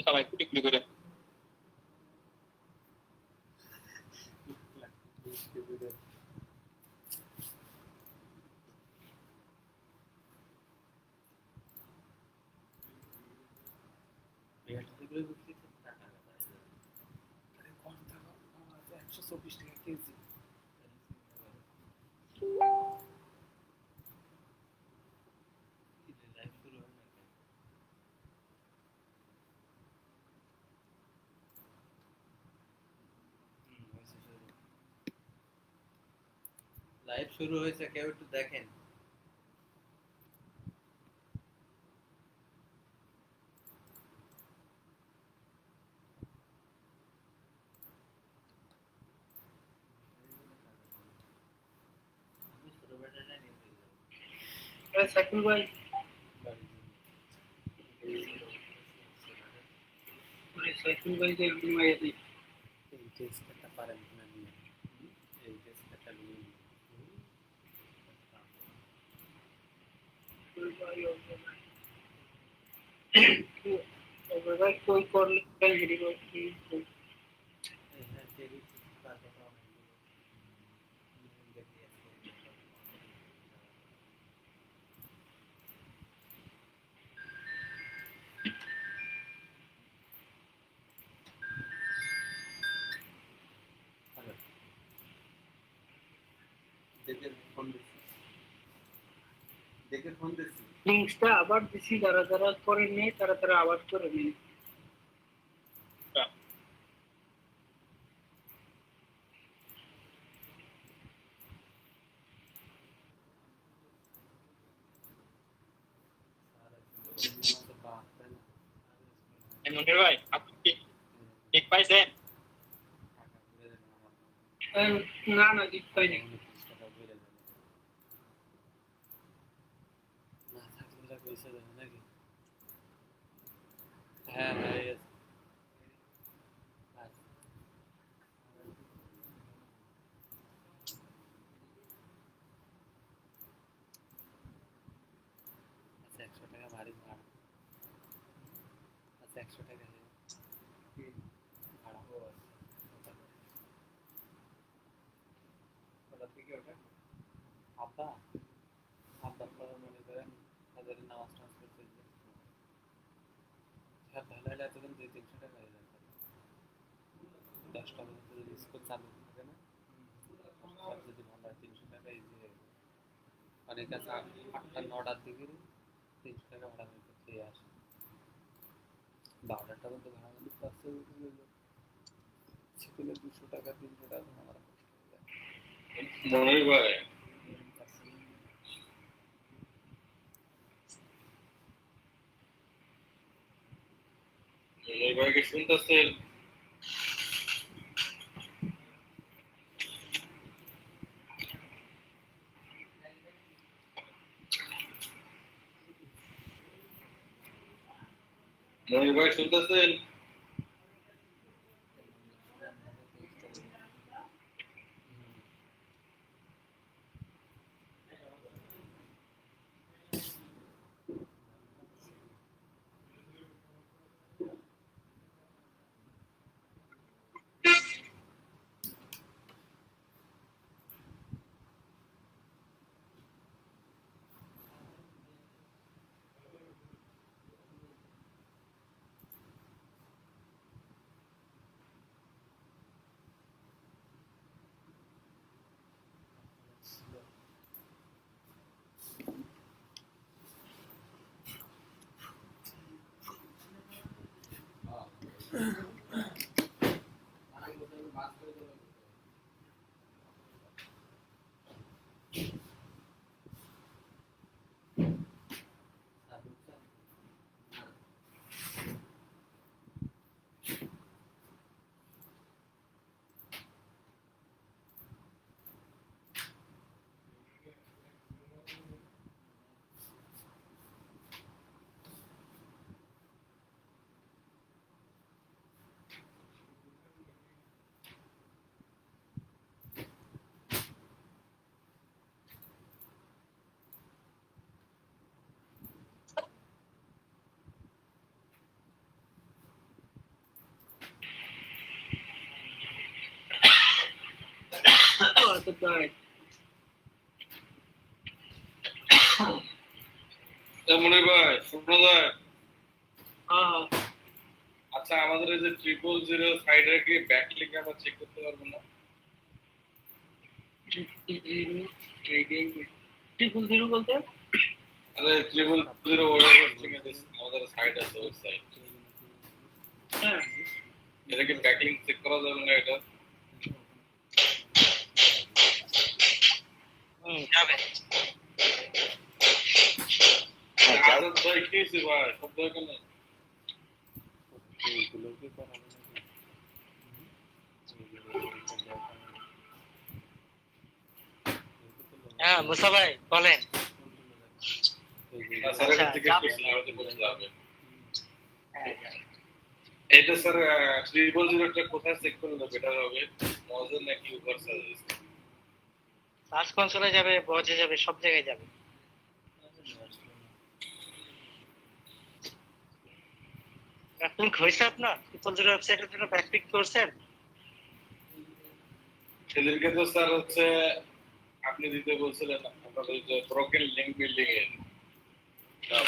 সবাই কুটি কুটি করে লাইভ শুরু হয়েছে, কেউ একটু দেখেন। সাইকেল ভাই সাইকেল ভাই যে ঘুমাইয়া দিই এই টেস্টটা পারেন কিনা নিয়ে, এই টেস্টটা নিয়ে ভাই কই করলে ভিডিও লিঙ্কটা আবার দিছি, যারা যারা করে নেই তারা তারা আবার করে নেই। মনির ভাই আপনি কি ঠিক পাইছেন? না না ঠিক পাইনি। নাকি? হ্যাঁ হ্যাঁ আচ্ছা 100 টাকা ভাড়ি ভাড়া, আচ্ছা 100 টাকা ভাড়া আব্বা আব্বা তো মনে করেন হাজারের নামাজ টামাজ করতে হ্যাঁ ভালো হলে এতদিন 200-300 টাকা হয়ে যায়, 10টা পর্যন্ত যদি স্কুল চালু থাকে না, যদি ভালো হয় 300 টাকা ইজি হয়ে যায়। অনেক আছে 8টা-9টার দিকে 300 টাকা ভাড়া হয়ে খেয়ে আসে, 12টা পর্যন্ত ভাড়া হলে বাসে স্কুলে 200 টাকা 300 টাকা আমার কষ্ট হয়ে যায়। মনির ভাই মনির ভাইকে শুনতেছেন? মনির ভাই শুনতেছেন? তো তাই। মনির ভাই শোনা যায়? হ্যাঁ আচ্ছা আমাদের এই যে 000 সাইডে কি ব্যাকলিংক আমরা চেক করতে পারবো না? 000 বলতে আরে 000 ওয়েব হোস্টিং এর আমাদের সাইট আছে, ওয়েবসাইট, হ্যাঁ এটা কি ব্যাকলিংক চেক করা যাবে না? এটা যাবে। আদত ভাই কি হয়েছে ভাই? শব্দ কেন? এইগুলো কি করা হবে নাকি? হ্যাঁ মুসা ভাই বলেন। স্যারের আচ্ছা, থেকে যাবে। প্রশ্ন আমাদের করতে হবে। হ্যাঁ, এটা স্যার 000 টা কোথায় চেক করলে বেটার হবে? মজা নাকি ওভার সার্ভিস? সার্চ কনসোলে যাবে, বজে যাবে, সব জায়গায় যাবে। ব্যাকলিংক হয়েছে আপনার? 000 ওয়েবসাইটের জন্য ব্যাকলিংক করছেন? সেদিনকে তো স্যার হচ্ছে আপনি দিতে বলছিলেন আপনাদের যে ব্রোকেন লিঙ্ক বিল্ডিং এর,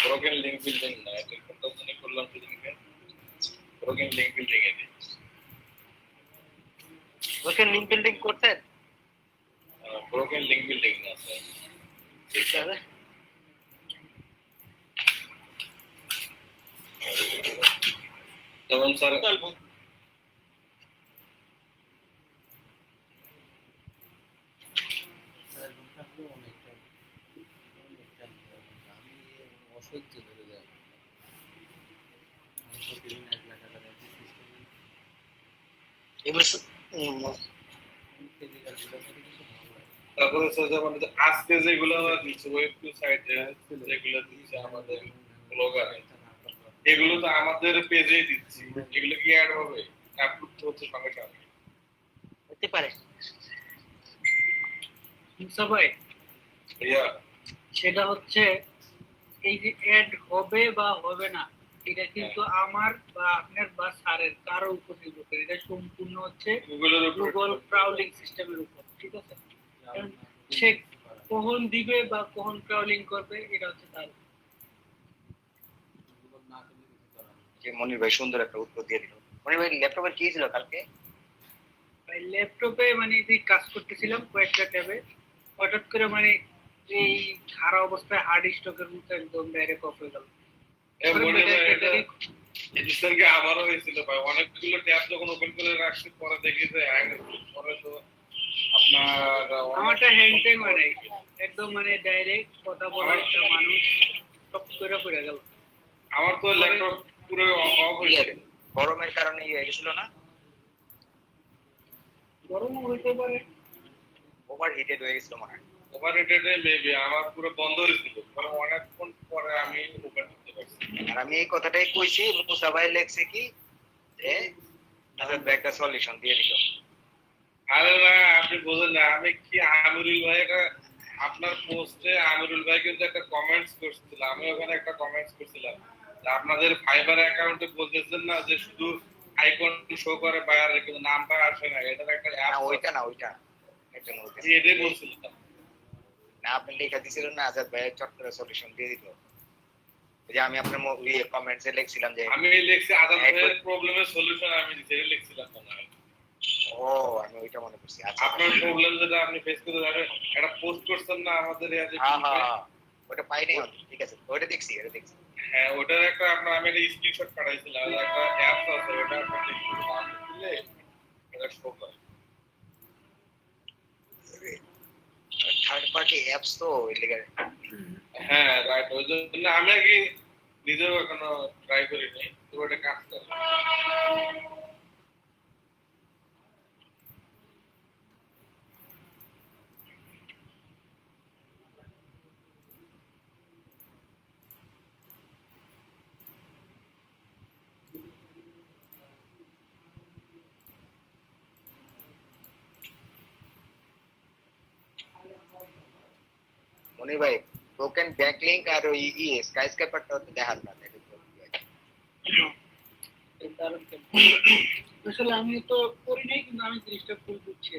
ব্রোকেন লিঙ্ক বিল্ডিং না, এটা কোনটার জন্য করলাম সেদিনকে? ব্রোকেন লিঙ্ক বিল্ডিং এর। ওকে লিংক বিল্ডিং করছেন? ব্রোকেন লিঙ্ক বিল্ডিং না স্যার। যাবে। যেমন স্যার অসহ্য ধরে যায়। প্রতিদিন 1 লাখ টাকা দিয়ে এগুলো ফিজিক্যাল গুলো করে কিন্তু ভালো লাগে। তারপরে স্যার যেমন যে আজকে যেগুলো আমরা দিচ্ছি ওয়েব টু সাইটে যেগুলো দিচ্ছে আমাদের ব্লগারে, এগুলো তো আমাদের পেজেই দিচ্ছি, এগুলো কি অ্যাড হবে? আপলোড হচ্ছে সঙ্গে সঙ্গে। হতে পারে। মুসা ভাই ভাইয়া সেটা হচ্ছে এই যে অ্যাড হবে বা হবে না, এটা কিন্তু আমার বা আপনার বা স্যারের কারো উপর নির্ভর করে। এটা সম্পূর্ণ হচ্ছে গুগলের উপর গুগল ক্রাউলিং সিস্টেমের উপর, ঠিক আছে? কারণ সে কখন দিবে বা কখন ক্রাউলিং করবে এটা হচ্ছে তার। না করলে কিছু করার নেই। যে মনির ভাই সুন্দর একটা উত্তর দিয়ে দিল। মনির ভাই ল্যাপটপের কি ছিল কালকে? ভাই ল্যাপটপে মানে যে কাজ করতেছিলাম কয়েকটা ট্যাবে, হঠাৎ করে মানে এই খারাপ অবস্থায় হার্ড স্টকের মতো একদম ডাইরেক্ট অফ হয়ে গেল। এ মনে হয় এটা এডিসনকে আমারও হয়েছিল ভাই, অনেকগুলো ট্যাব যখন ওপেন করে রাখছি পরে দেখি যে হ্যাং পরে তো আপনার আমারটা হ্যাংটেং হয় নাই, একদম মানে ডাইরেক্ট কথা বলা একটা মানুষ টপ করে পড়ে গেল। আমার তো ল্যাপটপ পুরো অফ হয়ে গেছে। গরমের কারণে ইয়ে হয়ে গেছিল না? গরমও হইতে পারে। ওভার হিটেড হয়ে গেছিল মনে হয়। ওভাররেটেড মেবি আমার পুরো বন্ধ হয়েছিল, পরে অনেকক্ষণ পরে আমি ওপেন করতে পারছি। আর আমি এই কথাটাই কইছি, মুসা ভাই লেখছে কি যে আচ্ছা একটা সলিউশন দিয়ে দিল। আরে না আপনি বোঝেন না, আমি কি আমিরুল ভাই আপনার পোস্টে আমিরুল ভাই কিন্তু একটা কমেন্টস করছিল, আমি ওখানে একটা কমেন্টস করছিলাম যে আপনাদের ফাইবার অ্যাকাউন্টে বলতেছেন না যে শুধু আইকন শো করে বাইরে কিন্তু নামটা আসে না, এটার একটা না অ্যাপ ওইটা না, ওইটা একটা নতুন। এটাই বলছিলাম। না আপনি লেখা দিছিলেন না আজাদ ভাই চট করে সলিউশন দিয়ে দিল। ওই যে আমি আপনার কমেন্টসে লিখছিলাম যে আমি লিখছি আদান ভাইয়ের প্রবলেমের সলিউশন আমি দিতে লিখছিলাম মনে হয়। ও আমি ওইটা মনে করছি। আচ্ছা আপনার প্রবলেম যেটা আপনি ফেস করতে যাবেন একটা পোস্ট করছেন না আমাদের এই যে হ্যাঁ হ্যাঁ ওটা পাইনি আমি। ঠিক আছে ওটা দেখছি, ওটা দেখছি। হ্যাঁ ওটার একটা আপনার আমি একটা স্ক্রিনশট পাঠাইছিলাম, আর একটা অ্যাপ আছে ওটা আপনি নাম দিলে এটা শো করে। থার্ড পার্টি অ্যাপস তো ওই লেগে। হ্যাঁ রাইট, ওই জন্য আমি আগে নিজেও এখনো ট্রাই করিনি, তো ওটা কাজ করে। মনির ভাই ব্রোকেন ব্যাকলিংক আর ওই স্কাইস্ক্রাপারটা তো দেখার না। এর কারণ কি? আসলে আমি তো করি নাই, কিন্তু আমি জিনিসটা ফুল বুঝছি।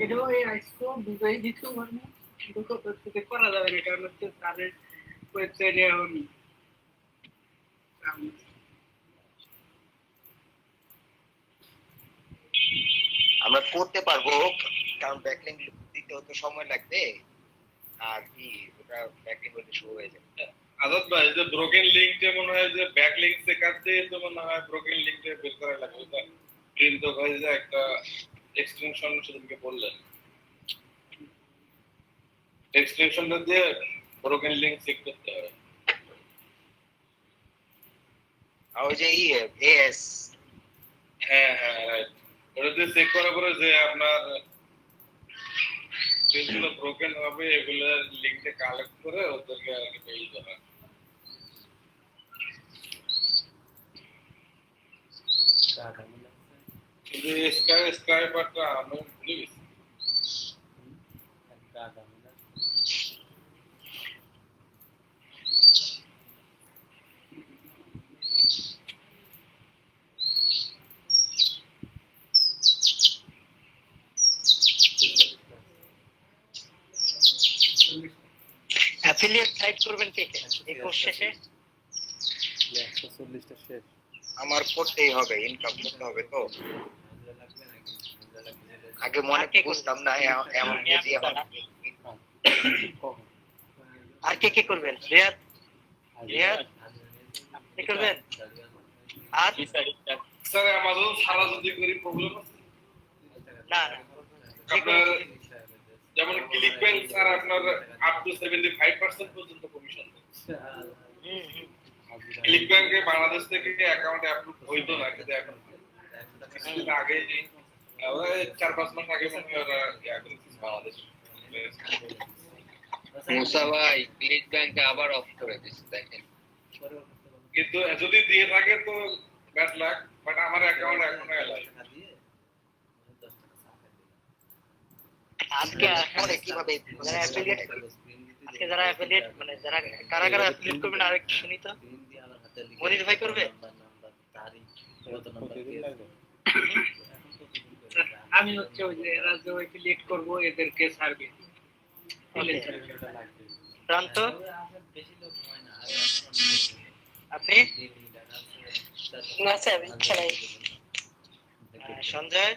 এটাও এই আইসকো দুটোই দিতে পারবো, কিন্তু কত থেকে করা যাবে না, কারণ হচ্ছে তাদের ওয়েবসাইটে এখন আমরা করতে পারবো, কারণ ব্যাকলিং দিতে তো সময় লাগবে, আর কি ওটা ব্যাকলিং করতে শুরু হয়ে যাবে। আজাদ ভাই, যে ব্রোকেন লিঙ্কটা মনে হয় যে ব্যাক লিঙ্ক চেকার দিয়ে তো মনে হয় ব্রোকেন লিঙ্কটা বের করা লাগবে। ওটা প্রিন্ট হয় যে একটা এক্সটেনশন সেদিনকে বললেন, এক্সটেনশনটা দিয়ে ব্রোকেন লিঙ্ক চেক করতে হবে। আর ওই যে এএস, হ্যাঁ হ্যাঁ রাইট, ওটা দিয়ে চেক করার পরে যে আপনার যেগুলো ব্রোকেন হবে এগুলো লিঙ্কটা কালেক্ট করে ওদেরকে আর কি পেয়ে দেওয়া। কিন্তু স্ক্রাইবারটা আমি ভুলে গেছি। অ্যাফিলিয়েট সাইট করবেন কে কে এই কোর্স শেষে? 140টা শেষ। আমার করতেই হবে, ইনকাম করতে হবে তো। আগে মনে বুঝতাম না, এমন বুঝি এখন। আর কে কে করবেন? রিয়াদ আপনি করবেন? আর স্যার আমাদের সারা যদি করি প্রবলেম আছে না না আপনার, যেমন ক্লিক ব্যাংক স্যার আপনার আপ টু 75% পর্যন্ত কমিশন দেয়। ক্লিক ব্যাংকে বাংলাদেশ থেকে অ্যাকাউন্ট অ্যাপ্রুভ হইতো না, কিন্তু এখন কিছুদিন আগে 4-5 মাস আগে মনে হয় ওরা ইয়া করেছে বাংলাদেশ। মুসা ভাই ক্লিক ব্যাংক আবার অফ করে দিচ্ছে দেখেন। কিন্তু যদি দিয়ে থাকে তো ব্যাড লাক, বাট আমার অ্যাকাউন্ট এখনো এলাও। আজকে পরে কিভাবে যারা অ্যাফিলিয়েট আজকে যারা অ্যাফিলিয়েট মানে যারা কারা কারা অ্যাফিলিয়েট করবেন আর একটু শুনি তো। মনির ভাই করবে? আমি হচ্ছে ওই যে এরা যে অ্যাফিলিয়েট করবো এদেরকে সার্ভিস প্রান্ত আপনি? না স্যার ইচ্ছা নাই। সঞ্জয়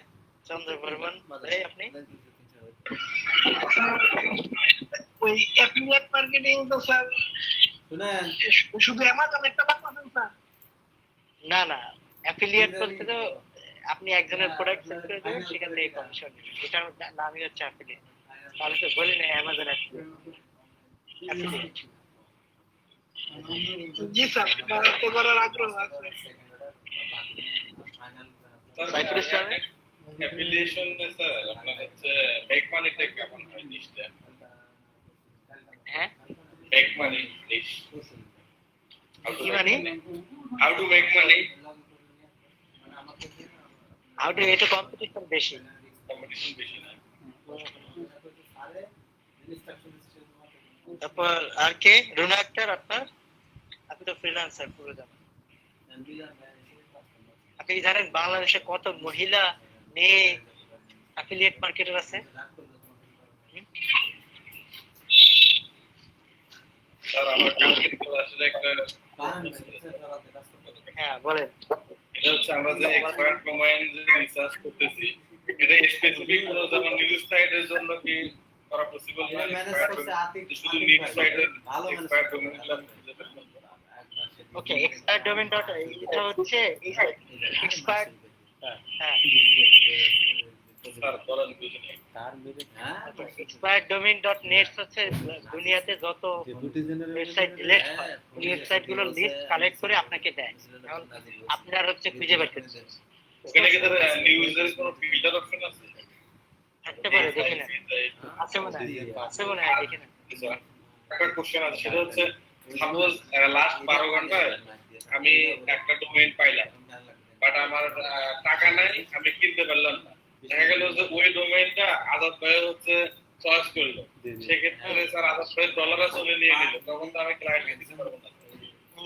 চন্দ্র বর্মন ভাই আপনি? ওই অ্যাফিলিয়েট মার্কেটিং তো স্যার শুধু অ্যামাজন একটা পাচ্ছেন স্যার? না না, অ্যাফিলিয়েট বলতে তো আপনি একজনের প্রোডাক্ট সেল করে দেবেন, সেখান থেকে কমিশন নেবেন, এটার নামই হচ্ছে অ্যাফিলিয়েট। তাহলে তো বলি না অ্যামাজন অ্যাফিলিয়েট। জি স্যার, বাড়াতে করার আগ্রহ আছে। অ্যাফিলিয়েশন স্যার আপনার হচ্ছে মেক মানি টেক কেমন হয় নিশ্চয়? হ্যাঁ মেক মানি নিশ কি মানে? How to make money? Out এটা কম্পিটিশন বেশি, কম্পিটিশন বেশি না। তারপর আর কে? রুনা আক্তার আপনার? আপনি তো ফ্রিল্যান্সার পুরো জানেন। আপনি কি জানেন বাংলাদেশে কত মহিলা মেয়ে অ্যাফিলিয়েট মার্কেটার আছে? স্যার আমার কাছে আসলে একটা হ্যাঁ বলেন। এটা হচ্ছে আমরা যে এক্সপার্ট ডোমেইন যে রিসার্চ করতেছি, এটা স্পেসিফিক কোনো যেমন নিউজ সাইটের জন্য কি করা পসিবল না? শুধু নিউজ সাইটের এক্সপার্ট ডোমেইনগুলো ওকে, এক্সপার্ট ডোমেইন ডট এটা হচ্ছে এক্সপার্ট। হ্যাঁ স্যার বলেন বুঝিনি। এক্সপার্ট ডোমেইন ডট নেট হচ্ছে দুনিয়াতে যত ওয়েবসাইট ডিলিট হয় ওই ওয়েবসাইট গুলোর লিস্ট কালেক্ট করে আপনাকে দেয়, এখন আপনার হচ্ছে খুঁজে বের করতে হবে। ওখানে কি স্যার নিউজের কোনো ফিল্টার অপশন আছে? থাকতে পারে, দেখে নেন। আছে মনে হয়, দেখে নেন। একটা কোশ্চেন আছে, সেটা হচ্ছে সাপোজ লাস্ট 12 ঘন্টায় আমি একটা ডোমেইন পাইলাম, বাট আমার টাকা নাই, আমি কিনতে পারলাম না। দেখা গেল যে ওই ডোমেইনটা আজাদ ভাই হচ্ছে চয়েস করলো, সেক্ষেত্রে স্যার আজাদ ভাই ডলারে চলে নিয়ে নিল, তখন তো আমি ক্লায়েন্টকে দিতে পারবো না।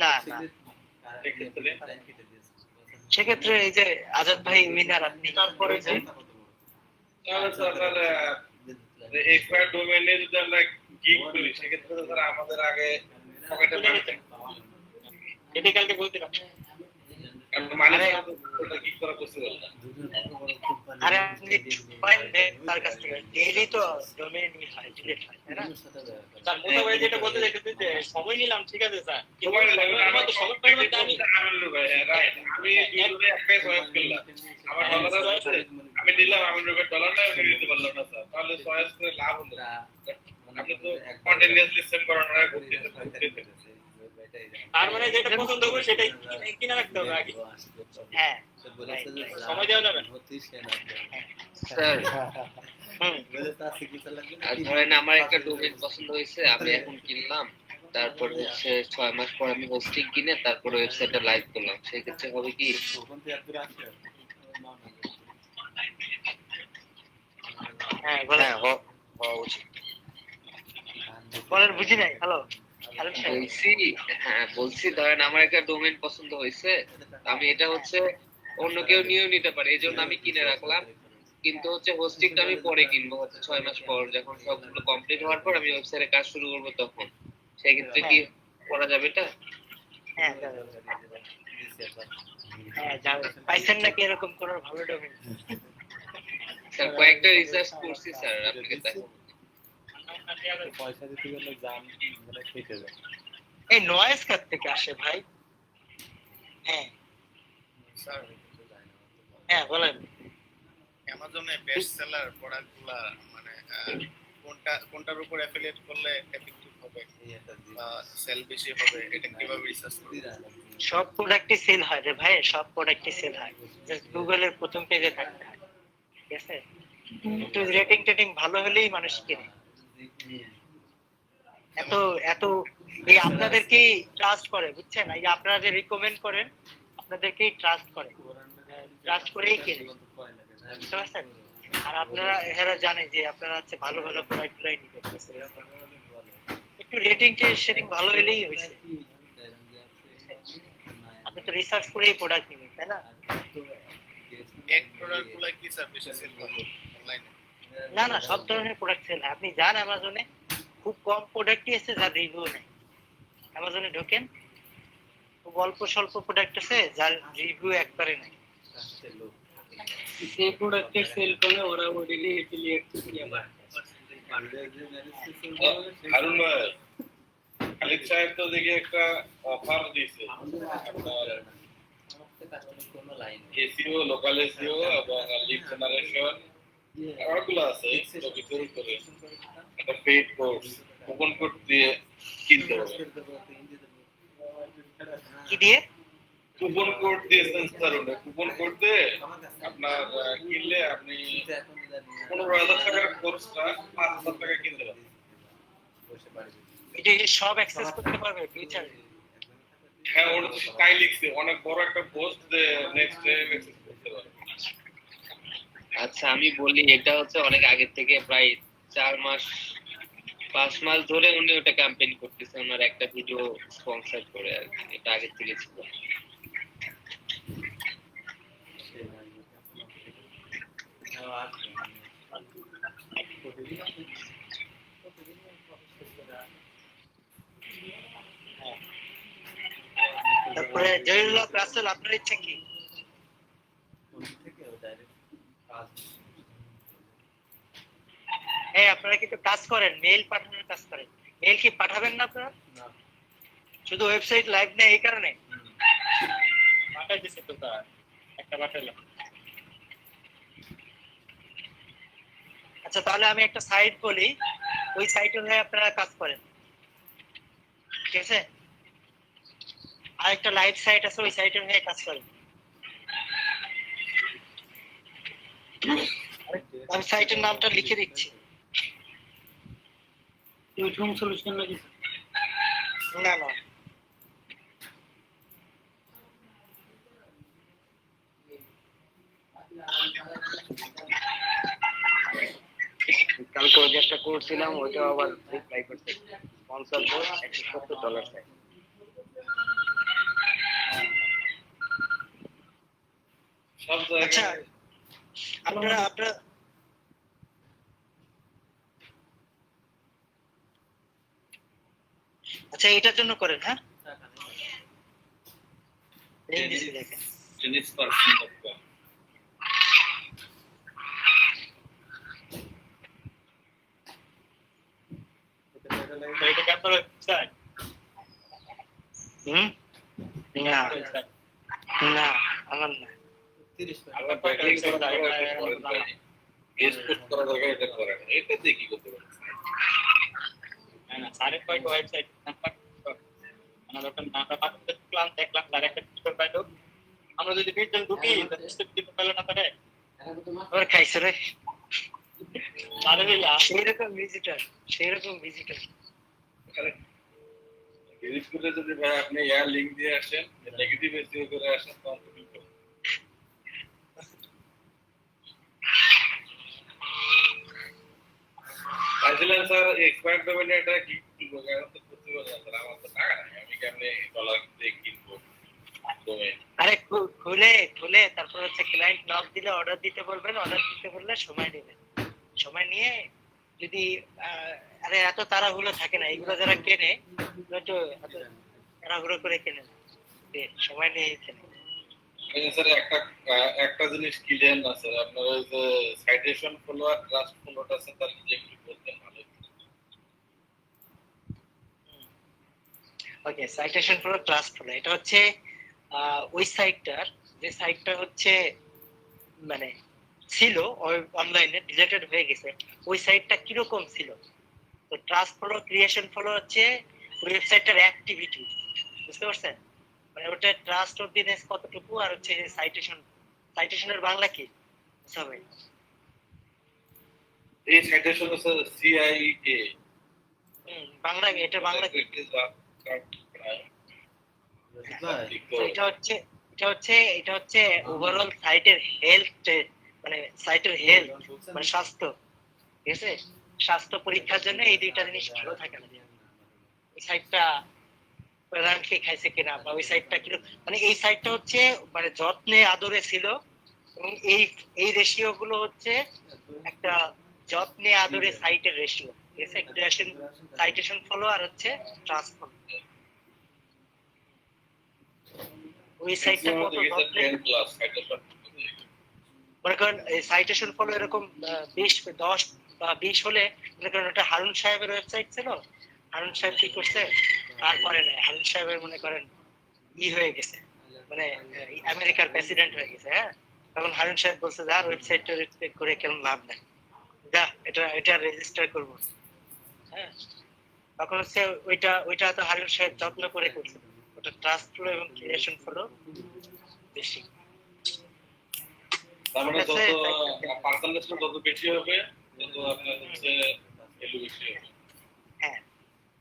না না, সেক্ষেত্রে সেক্ষেত্রে এই যে আজাদ ভাই উইনার, আপনি তারপরে যে তাহলে তো আপনার এক্সপায়ার ডোমেইনে যদি আমরা গিগ করি সেক্ষেত্রে তো স্যার আমাদের আগে পকেটে মানি থাকবে। এটি কালকে বলতে পারি। কারণ মালিক ওটা গিগ করা পসিবল না। আরে আপনি পয়েন্ট দেন তার কাছ থেকে ডেইলি তো ডোমেইন হয় ডিলিট হয় তাই না? স্যার মোটা ভাই যেটা বলতে চাইতেছে যে সময় নিলাম ঠিক আছে স্যার সময় লাগবে না, আমার তো সময় সময় পাইলে আমি আমিনুল ভাই, রাইট। আমি দুজনে একটাই চয়েস করলাম। আমার ডলার আছে, আমি নিলাম আমিনুল ভাই ডলার না, আমি নিতে পারলাম না স্যার। তাহলে চয়েস করে লাভ হলো না। আপনি তো কন্টিনিউয়াসলি সেম করানোর আগে করতেছেন। তার মানে যেটা পছন্দ হবে সেটাই কিনে রাখতে হবে আগে হ্যাঁ সময় দেওয়া যাবে না। স্যার আর ধরেন আমার একটা ডোমেইন পছন্দ হয়েছে, আমি এখন কিনলাম, তারপর হচ্ছে 6 মাস পর আমি হোস্টিং কিনে তারপর ওয়েবসাইটটা লাইভ করলাম, সেই ক্ষেত্রে হবে কি? হ্যাঁ বলেন হওয়া উচিত। বলেন বুঝি নাই হ্যালো বলছি, হ্যাঁ বলছি, ধরেন আমার একটা ডোমেইন পছন্দ হয়েছে, আমি এটা হচ্ছে অন্য কেউ নিয়েও নিতে পারে, এই জন্য আমি কিনে রাখলাম। কিন্তু হচ্ছে হোস্টিংটা আমি পরে কিনবো, হচ্ছে 6 মাস পর যখন সবগুলো কমপ্লিট হওয়ার পর আমি ওয়েবসাইটে কাজ শুরু করবো তখন। সেই ক্ষেত্রে কি করা যাবে এটা? হ্যাঁ হ্যাঁ যাবে পাইছেন নাকি এরকম কোন ভালো ডোমেইন? স্যার কয়েকটা রিসার্চ করছি স্যার, আপনাকে দেখাবো। পয়সা দিতে গেলে জান মানে কেটে যায়। এই নয়েজ কার থেকে আসে ভাই? হ্যাঁ স্যার হ্যাঁ বলেন। অ্যামাজনে বেস্ট সেলার প্রোডাক্টগুলা মানে কোনটার উপর অ্যাফিলিয়েট করলে এফেক্টিভ হবে, সেল বেশি হবে, এটা কিভাবে রিসার্চ করব? সব প্রোডাক্টই সেল হয় রে ভাই, সব প্রোডাক্টই সেল হয়, জাস্ট গুগলের প্রথম পেজে থাকতে হয়, ঠিক আছে? একটু রেটিং টেটিং ভালো হলেই মানুষ কিনে। এত এত এই আপনাদেরকেই ট্রাস্ট করে, বুঝছেন? এই যে আপনারা যে রিকমেন্ড করেন আপনাদেরকেই ট্রাস্ট করে, ট্রাস্ট করেই কিনে, বুঝতে পারছেন? আর আপনারা এরা জানে যে আপনারা হচ্ছে ভালো ভালো প্রোডাক্টগুলাই নিতে একটু রেটিং শেটিং ভালো হলেই হয়েছে। আপনি তো রিসার্চ করেই প্রোডাক্ট নিবেন তাই না? এক প্রোডাক্টগুলা কি স্যার বেশি সেল করে অনলাইনে? না না সব ধরনের প্রোডাক্ট সেল হয়। আপনি যান অ্যামাজনে, খুব কম প্রোডাক্টই আছে যার রিভিউ নেই। অ্যামাজনে ঢোকেন, খুব অল্প স্বল্প প্রোডাক্ট আছে যার রিভিউ একবারে নেই। সেই প্রোডাক্টে সেল করলে ওরা ওইটাকে এফিলিয়েট দিয়ে হারুন ভাই, খালিদ সাহেব তো দেখি একটা অফার দিছে এসিও, লোকাল এসিও এবং লিড জেনারেশন এগুলো আছে, তো ভিতরে করে একটা পেইড কোর্স কুপন কোড দিয়ে কিনতে হবে। কি দিয়ে? কুপন কোড দিয়ে সেন্সর হবে, কুপন কোড দিয়ে আপনার কিনলে আপনি 15,000 টাকার কোর্সটা 5,000 টাকা কিনতে পারবেন। এটা সব অ্যাক্সেস করতে পারবে ফিউচারে? হ্যাঁ, ওটা তো তাই লিখছে, অনেক বড় একটা পোস্ট যে নেক্সট ডে অ্যাক্সেস করতে পারবেন। আচ্ছা আমি বলি, এটা হচ্ছে অনেক আগে থেকে প্রায় 4 মাস 5 মাস ধরে উনি ওটা ক্যাম্পেইন করতেছে, ওনার একটা ভিডিও স্পন্সর করে আর কি, এটা আগে থেকে ছিল। তারপরে জহিরুল্লাহ রাসেল, আপনার ইচ্ছা কি? হ্যাঁ আপনারা কিন্তু কাজ করেন, মেইল পাঠানোর কাজ করেন, মেইল কি পাঠাবেন না আপনারা? শুধু ওয়েবসাইট লাইভ নেই এই কারণে পাঠাই দিছি তো স্যার, একটা পাঠাইলাম। আচ্ছা তাহলে আমি একটা সাইট বলি, ওই সাইটের হয়ে আপনারা কাজ করেন, ঠিক আছে? আর একটা লাইভ সাইট আছে, ওই সাইটের হয়ে কাজ করেন। আমি সাইটের নামটা লিখে দিচ্ছি। ইউটিউব সলিউশন নাকি? না না কালকে ওই যে একটা করছিলাম ওইটা আবার রিপ্লাই করতে স্পন্সর কোড $170 চাই। সব আচ্ছা জায়গায় আপনারা আচ্ছা এটার জন্য করেন, হ্যাঁ লিংক দিছি দেখেন। tennisperson.com এটা কি আপনার ওয়েবসাইট? হুম না না আমার না। আমরা ব্যাটিং করার দরকার গেস্ট পোস্ট করার দরকার এটা করে না, এটা দিয়ে কি করতে পারে? না সাড়ে কয়টা ওয়েবসাইট নাম্বার আমরা যখন আমরা পাঠাতে ক্লাস দেখলাম তার একটা টিচার পাইলো, আমরা যদি ভিডিও ঢুকি তাহলে টিচার পাইলো না পারে ওর খাইছে রে আরে সেরকম ভিজিটার ভিজিট করলে যদি ভাই আপনি ইয়ার লিংক দিয়ে আসেন, নেগেটিভ এসিও করে আসেন, তখন তো ঠিক হবে। আসলেন স্যার এক্সপায়ার্ড ডোমেইন এটা কি কিনবো, কারণ তো পসিবল না স্যার, আমার তো টাকা নাই, আমি কেমনে ডলার দিয়ে কিনবো ডোমেইন? আরে খুলে তারপর হচ্ছে ক্লায়েন্ট নক দিলে অর্ডার দিতে বলবেন, অর্ডার দিতে বললে সময় নেবেন, সময় নিয়ে যদি আরে এত তাড়াহুড়ো থাকে না, এগুলো যারা কেনে একটু এত তাড়াহুড়ো করে কেনে না, সময় নিয়ে কেনে। স্যার একটা জিনিস ক্লিয়ার না স্যার, আপনার ওই যে সাইটেশন ফলো আর ট্রাস্ট ফলোটা আছে, তার যে একটু বলতেন ভালো। ওকে, সাইটেশন ফলো ট্রাস্ট ফলো এটা হচ্ছে ওই সাইটটার, যে সাইটটা হচ্ছে মানে ছিল অনলাইনে ডিলিটেড হয়ে গেছে, ওই সাইটটা কিরকম ছিল। তো ট্রাস্ট ফলো ক্রিয়েশন ফলো হচ্ছে ওয়েবসাইটটার অ্যাক্টিভিটি, বুঝতে পারছেন? মানে ওটা ট্রাস্ট অফ কতটুকু, আর হচ্ছে সাইটেশনের বাংলা কি সবাই এই সাইটেশন আছে সিআইকে, বাংলা, এটা বাংলা কি? এটা হচ্ছে ওভারঅল সাইটের হেলথ, মানে সাইটের হেলথ মানে স্বাস্থ্য, ঠিক আছে? স্বাস্থ্য পরীক্ষার জন্য এই দুইটা জিনিস ভালো থাকে না, এই সাইটটা প্রধানকে খাইছে কিনা, বা ওই সাইটটা কিরকম, মানে এই সাইটটা হচ্ছে মানে যত্নে আদরে ছিল, এবং এই রেশিও গুলো হচ্ছে একটা যত্নে আদরে সাইটের রেশিও, ঠিক আছে? ক্রিয়েশন সাইটেশন ফলো আর হচ্ছে ট্রান্সফর্ম, ওই সাইটটা কত যত্নে, মনে করেন সাইটেশন ফলো এরকম 10 বা 20 হলে, মনে করেন ওটা হারুন সাহেবের ওয়েবসাইট ছিল, হারুন সাহেব কি করছে তারপরে নাই, হারুন সাহেবের মনে করেন হয়ে গেছে, মানে আমেরিকার প্রেসিডেন্ট হয়ে গেছে, হ্যাঁ, তখন হারুন সাহেব বলছে যে আর ওয়েবসাইটটা রেজিস্ট্রেট করে কেন লাভ নাই, যা এটা রেজিস্টার করবো, হ্যাঁ, তখন হচ্ছে ওইটা তো হারুন সাহেব যত্ন করে করছে, ওটা ট্রাস্ট ফলো এবং ক্রিয়েশন ফলো বেশি। তারমানে যত পার্সেন্টেজটা যত বেশি হবে তত আপনার হচ্ছে ভ্যালু বেশি হবে। হ্যাঁ,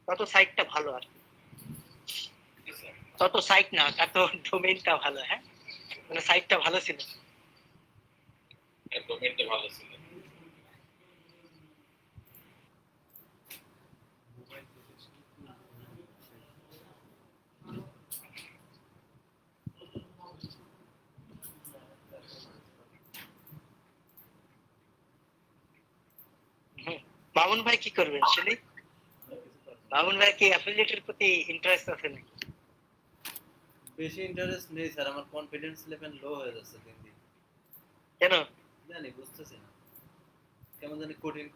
তত সাইটটা ভালো, আর তত সাইট না, তত ডোমেইনটা ভালো, হ্যাঁ, মানে সাইটটা ভালো ছিল, ডোমেইনটা ভালো ছিল। মামুন ভাই কি করবেন শুনি? মামুন ভাই কি অ্যাফিলিয়েটের প্রতি ইন্টারেস্ট আছে নাকি? বেশি ইন্টারেস্ট নেই স্যার, আমার কনফিডেন্স লেভেল লো হয়ে যাচ্ছে দিন দিন। কেন জানি, বুঝতেছি না, কেমন জানি কঠিন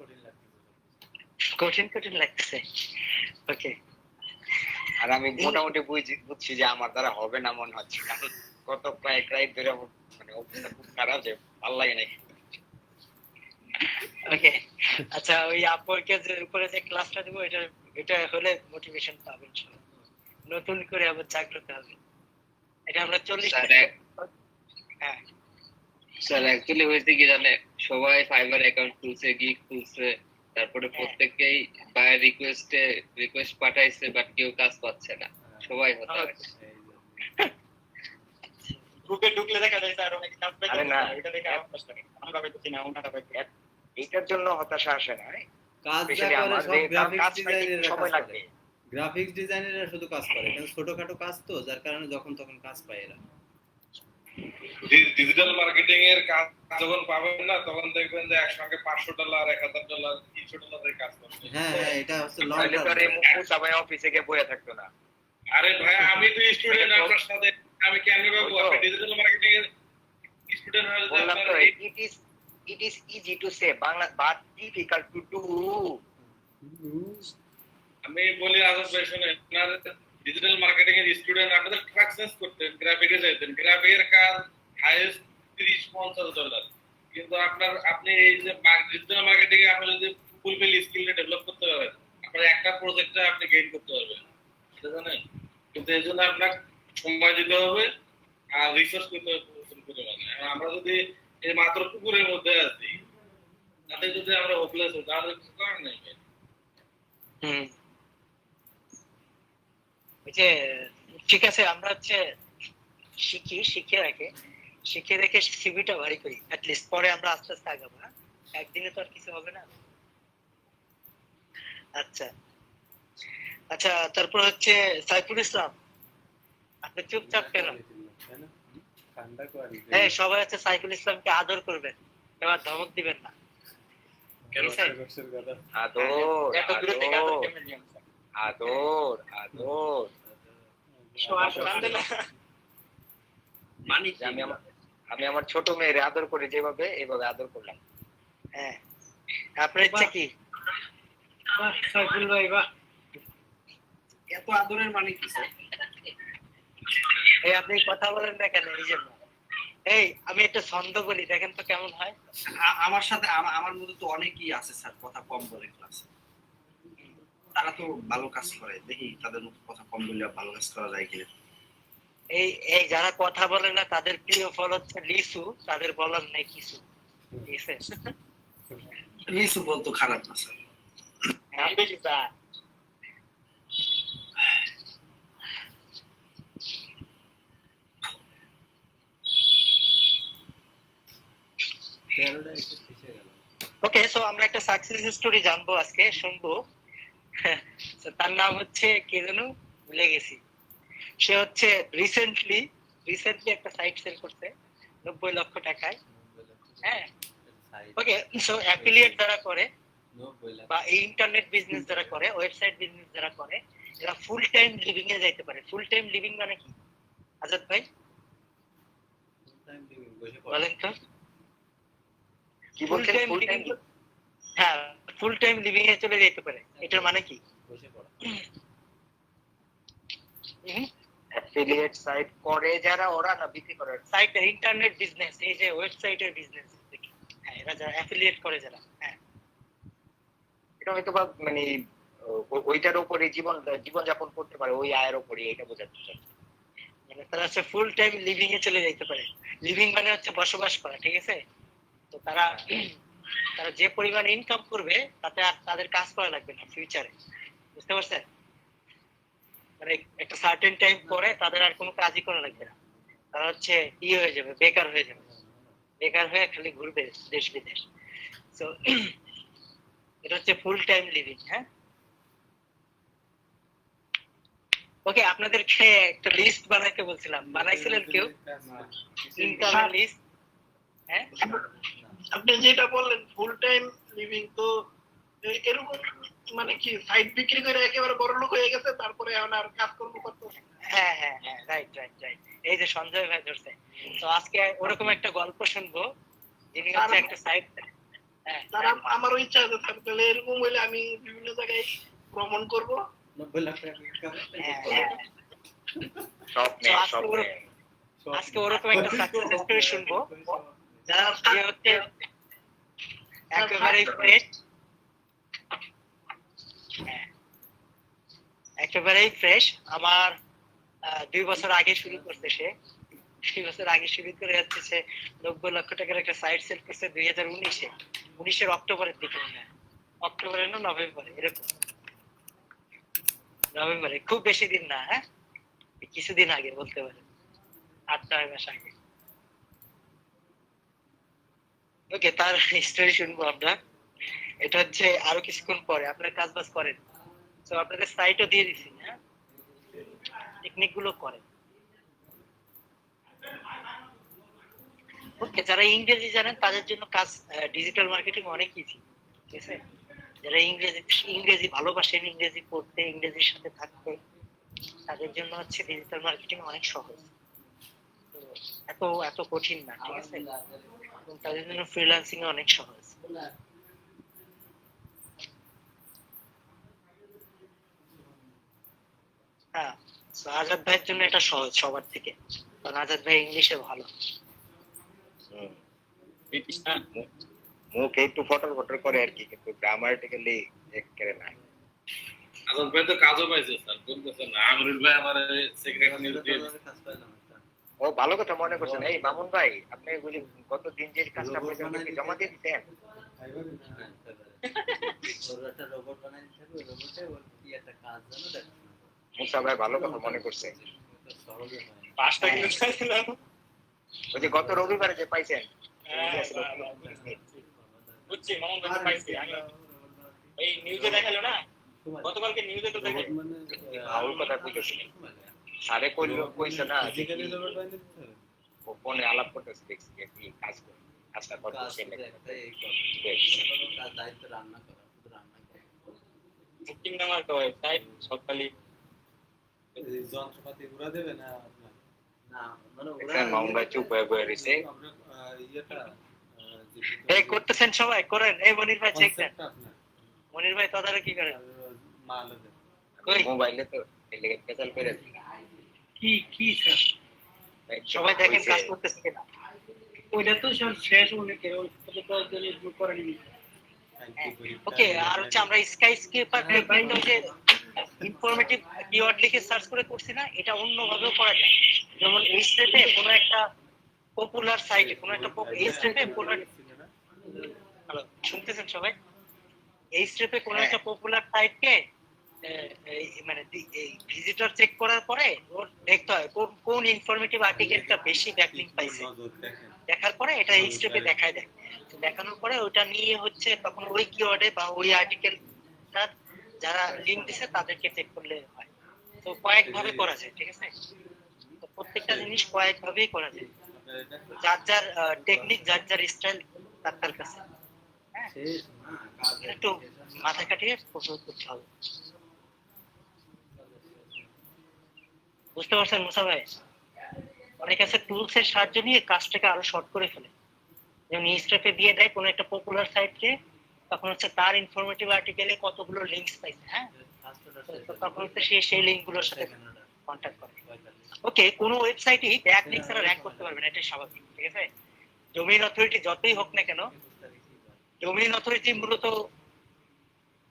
লাগতেছে। ওকে, আর আমি মোটামুটি বুঝছি যে আমার দ্বারা হবে না মনে হচ্ছে, কারণ কত প্রায় ধরে মানে অবস্থা খুব খারাপ, যে ভালো লাগে না। ওকে, আচ্ছা, ওই আপওয়ার্কের যে উপরে যে ক্লাসটা দেবো, এটা হলে মোটিভেশন পাবেন, নতুন করে আবার জাগ্রত হবে। এটা আমরা 40 হ্যাঁ স্যার, অ্যাকচুয়ালি হয়েছে কি জানে, সবাই ফাইবার অ্যাকাউন্ট খুলছে, গিগ খুলছে, তারপরে প্রত্যেককেই বাই রিকোয়েস্ট পাঠাইছে, বাট কেউ কাজ পাচ্ছে না, সবাই হতাশ। গ্রুপে ঢুকলে দেখা যায় স্যার অনেক কাজ পাই, আরে না, এটা দেখে আমরা পাইতেছি না, ওনারা পাইতেছে। এটার জন্য হতাশা আসে না, কাজ যা করে সব গ্রাফিক্স ডিজাইনাররা সময় লাগবে, গ্রাফিক্স ডিজাইনাররা শুধু কাজ করে, কিন্তু ছোটখাটো কাজ তো, যার কারণে যখন তখন কাজ পায় এরা। ডিজিটাল মার্কেটিং এর কাজ যখন পাবেন না তখন দেখবেন যে একসঙ্গে $500 $1000 $300 এর কাজ করবে। হ্যাঁ হ্যাঁ এটা হচ্ছে লং তাহলে তো আর এই টার্ম। মুসা ভাই অফিসে গিয়ে বসে থাকতো না। আরে ভাই আমি তো স্টুডেন্ট আপনার সাথে, আমি কেন পাবো? আপনি ডিজিটাল মার্কেটিং এর স্টুডেন্ট হয়ে যদি বললাম তো আপনার এই- it is easy to say Bangla but difficult to do. আমি বলি আজব ভাই শুনেন, আপনার ডিজিটাল মার্কেটিং এর স্টুডেন্ট আপনাদের ট্রাক চেঞ্জ করতেন, গ্রাফিকে যাইতেন, গ্রাফিকের কাজ হাইয়েস্ট $30-50 কিন্তু আপনি এই যে ডিজিটাল মার্কেটিং এ আপনি যদি ফুলফিল স্কিলটা ডেভেলপ করতে পারেন, আপনার একটা প্রজেক্টে আপনি গেইন করতে পারবেন, সেটা জানেন? কিন্তু এই জন্য আপনাকে সময় দিতে হবে আর রিসার্চ করতে হবে প্রচুর পরিমাণে। আর আমরা যদি এই মাত্র পুকুরের মধ্যে আছি, তাতে যদি আমরা হোপলেস হই তাহলে কিছু করার নেই। ওই যে ঠিক আছে, আমরা হচ্ছে শিখে রেখে সিভিটা ভারী করি, অ্যাটলিস্ট পরে আমরা আস্তে আস্তে আগাবো। হ্যাঁ, একদিনে তো আর কিছু হবে না। আচ্ছা আচ্ছা, তারপর হচ্ছে সাইফুল ইসলাম, আপনি চুপচাপ কেন? হ্যাঁ, সবাই হচ্ছে সাইফুল ইসলামকে আদর করবেন, এবার ধমক দিবেন না। আদর এত দূরে থেকে আদর কেমনে নিয়ে আসছেন? আদর আদর আমি আমার ছোট মেয়ের আদর করে যেভাবে এভাবে আদর করলাম। হ্যাঁ, আপনার ইচ্ছা কি? বাহ, সাইফুল ভাই বাহ। এত আদরের মানে কি স্যার? এই আপনি কথা বলেন না কেন? এই জন্য এই আমি একটা ছন্দ বলি, দেখেন তো কেমন হয়। আমার সাথে আমার মধ্যে তো অনেকেই আছে স্যার কথা কম বলে ক্লাসে, তারা তো ভালো কাজ করে, দেখি তাদের মতো কথা কম বললে ভালো কাজ করা যায় কিনা। এই এই যারা কথা বলে না তাদের প্রিয় ফল হচ্ছে লিচু, তাদের বলার নেই কিছু। ঠিক আছে? লিচু বলতো খারাপ না স্যার। আমি লিচা। ওকে, সো আমরা একটা সাকসেস স্টোরি জানবো আজকে, শুনবো। So, তার নাম হচ্ছে কে যেন ভুলে গেছি। সে হচ্ছে রিসেন্টলি একটা সাইট সেল করছে 90 লক্ষ টাকায়। হ্যাঁ, ওকে, সো অ্যাফিলিয়েট যারা করে বা ইন্টারনেট বিজনেস যারা করে, ওয়েবসাইট বিজনেস যারা করে, এরা ফুল টাইম লিভিং এ যাইতে পারে। ফুল টাইম লিভিং মানে কি আজাদ ভাই বলেন তো? কি বলছেন? Full time? হ্যাঁ, ফুল টাইম লিভিং এ চলে যেতে পারে, এটার মানে কি? অ্যাফিলিয়েট সাইট করে যারা, ওরা না বিক্রি করে সাইট ইন্টারনেট বিজনেস, এই যে ওয়েবসাইটের বিজনেস, হ্যাঁ, এরা যারা অ্যাফিলিয়েট করে যারা, হ্যাঁ, এটা হয়তো বা মানে ওইটার উপরে জীবন যাপন করতে পারে, ওই আয়ের উপরে, এটা বোঝাতে চাচ্ছি। মানে তারা হচ্ছে ফুল টাইম লিভিং এ চলে যাইতে পারে। লিভিং মানে হচ্ছে বসবাস করা, ঠিক আছে? তো তারা যে পরিমাণ ইনকাম করবে তাতে আর তাদের কাজ করা লাগবে না ফিউচারে, বুঝতে পারছেন? মানে একটা সার্টেন টাইম পরে তাদের আর কোনো কাজই করা লাগবে না, তারা হচ্ছে হয়ে যাবে, বেকার হয়ে যাবে, বেকার হয়ে খালি ঘুরবে দেশ বিদেশ। তো এটা হচ্ছে ফুল টাইম লিভিং। হ্যাঁ, ওকে, আপনাদেরকে একটা লিস্ট বানাইতে বলছিলাম, বানাইছিলেন কেউ? Income list. হ্যাঁ, আপনি যেটা বললেন ফুল টাইম লিভিং, তো এরকম মানে কি সাইট বিক্রি করে একেবারে বড় লোক হয়ে গেছে, তারপরে এখন আর কাজকর্ম করতে? হ্যাঁ হ্যাঁ হ্যাঁ, রাইট রাইট রাইট, এই যে সঞ্জয় ভাই ধরছে। তো আজকে ওরকম একটা গল্প শুনবো, যিনি হচ্ছে একটা সাইট। হ্যাঁ, তার আমারও ইচ্ছা আছে স্যার, তাহলে এরকম হইলে আমি বিভিন্ন জায়গায় ভ্রমণ করবো। 90 লাখ টাকা আজকে ওরকম একটা সাকসেস স্টোরি শুনবো, যে হচ্ছে একেবারেই ফ্রেশ, একেবারেই ফ্রেশ। আমার 2 বছর আগে শুরু করতে, সে 2 বছর আগে শুরু করে যাচ্ছে, সে 90 লক্ষ টাকার একটা সাইট সেল করছে 2019-এর অক্টোবরের দিকে, অক্টোবরে না নভেম্বরে, এরকম নভেম্বরে, খুব বেশি দিন না। হ্যাঁ, কিছুদিন আগে বলতে পারেন, 8-9 মাস আগে। ওকে, তার স্টোরি শুনবো আমরা। এটা হচ্ছে আরো কিছুক্ষণ পরে। আপনার কাজ বাজ করেন, তো আপনাদের সাইটও দিয়ে দিচ্ছি। হ্যাঁ, টেকনিক গুলো করেন। ওকে, যারা ইংরেজি জানেন তাদের জন্য কাজ ডিজিটাল মার্কেটিং অনেক ইজি, ঠিক আছে? যারা ইংরেজি ভালোবাসেন, ইংরেজি পড়তে, ইংরেজির সাথে থাকতে, তাদের জন্য হচ্ছে ডিজিটাল মার্কেটিং অনেক সহজ। তো এত এত কঠিন না, ঠিক আছে? এবং তাদের জন্য ফ্রিল্যান্সিং অনেক সহজ। হ্যাঁ, তো আজাদ ভাইয়ের জন্য এটা সহজ সবার থেকে, কারণ আজাদ ভাই ইংলিশে ভালো। মুখ একটু ফটর ফটর করে আর কি, কিন্তু গ্রামাটিক্যালি একেবারে নাই। আজাদ ভাই তো কাজও পাইছে স্যার, বলতেছেন না আমরুল ভাই আমার সেক্রেটারি নিয়োগ দিয়ে দিয়েছে। ও ভালো কথা মনে করছেন। এই মামুন ভাই, আপনি বুঝি গত দিন যে কাজটা করেছেন ওটা কি জমা দিয়ে দিতেন? মুসা ভাই ভালো কথা মনে করছে। 5টা কিলো চাইছিলাম। ওই যে গত রবিবারে যে পাইছেন, বুঝছি, মামুন ভাই তো পাইছি। আমি এই নিউজে দেখালো না, গতকালকে নিউজে তো দেখালো। ভালো কথা কইতেছি। সারে কইছে না ও ফোনে আলাপ করতেছে, দেখছি কি কাজ করে, কাজটা করতেছে। বুকিং নাম্বার তো ওয়েবসাইট সকালে যন্ত্রপাতি ঘুরা দেবে না আপনার? না, মানে মামুন ভাই চুপ হয়ে বয়ে রয়েছে। এই করতেছেন সবাই, করেন। এই মনির ভাই চেক দেন, মনির ভাই তদারকি করেন। মোবাইলে তো পেছাল করে কি কি স্যার সবাই দেখেন কাজ করতেছে কিনা। ওইটা তো সব শেষ অনেকের, ওই করেনি। ওকে, আর হচ্ছে আমরা স্কাই স্ক্রেপার টেকনিকটা যে ইনফরমেটিভ কিওয়ার্ড লিখে সার্চ করে করছি না, এটা অন্যভাবেও করা যায়। যেমন এই স্টেপে কোনো একটা পপুলার সাইটে, কোনো একটা এই স্টেপে হ্যালো শুনতেছেন সবাই? এই স্টেপে কোনো একটা পপুলার সাইটকে মানে ভিজিটর চেক করার পরে ওর দেখতে হয় কোন ইনফরমেটিভ আর্টিকেলটা বেশি ব্যাকলিংক পাইছে। দেখার পরে এটা এই স্টেপে দেখায় দেয়। দেখানোর পরে ওটা নিয়ে হচ্ছে তখন ওই কিওয়ার্ডে বা ওই আর্টিকেলটা যারা লিংক দিছে তাদেরকে চেক করলে হয়। তো কয়েক ভাবে করা যায়, ঠিক আছে? তো প্রত্যেকটা জিনিস কয়েক ভাবেই করা যায়, যার যার টেকনিক, যার যার স্টাইল তার কাছে। হ্যাঁ, একটু মাথা কাটিয়ে প্রশ্ন করতে হবে। বুঝতে পারছেন মুসা ভাই? অনেক আছে টুলস এর সাহায্য নিয়ে কাজটাকে আরো শর্ট করে ফেলে। যেমন স্টেপে দিয়ে দেয় কোনো একটা পপুলার সাইটকে, তখন হচ্ছে তার ইনফরমেটিভ আর্টিকেলে কতগুলো লিংকস পাইছে। হ্যাঁ, তখন হচ্ছে সেই লিংক গুলোর সাথে কন্ট্যাক্ট করে। ওকে, কোনো ওয়েবসাইটই ব্যাক লিংক ছাড়া র‍্যাঙ্ক করতে পারবে না, এটা স্বাভাবিক, ঠিক আছে? ডোমেইন অথরিটি যতই হোক না কেন, ডোমেইন অথরিটি মূলত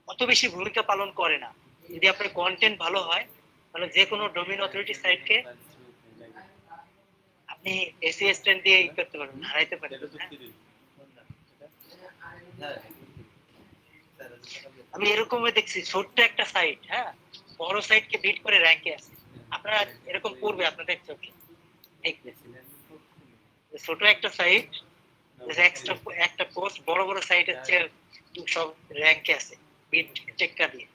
অত বেশি ভূমিকা পালন করে না। যদি আপনার কন্টেন্ট ভালো হয় তাহলে যে কোনো ডোমেইন অথরিটি সাইটকে আপনি এসইও স্ট্রেন্থ দিয়ে করতে পারবেন, হারাইতে পারবেন। আমি এরকম দেখছি ছোট্ট একটা সাইট, হ্যাঁ, বড় সাইটকে বিট করে র‍্যাঙ্কে আছে। আপনারা এরকম করবে আপনাদের চোখে দেখবেন, ছোট একটা সাইট একটা পোস্ট বড় বড় সাইট হচ্ছে সব র‍্যাঙ্কে আছে বিট টেক্কা দিয়ে।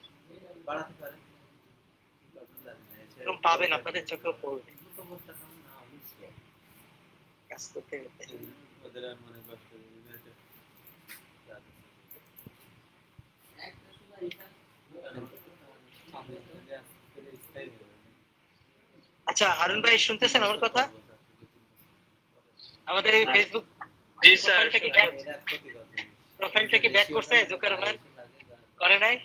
এরকম পাবেন, আপনাদের চোখেও পড়বে। কাজ করতে করতে আচ্ছা, হারুন ভাই শুনতেছেন আমার কথা? আমাদের এই ফেসবুক জি স্যার, প্রোফাইলটা কি ব্যাক করছে জোকার ভাই? করে নাই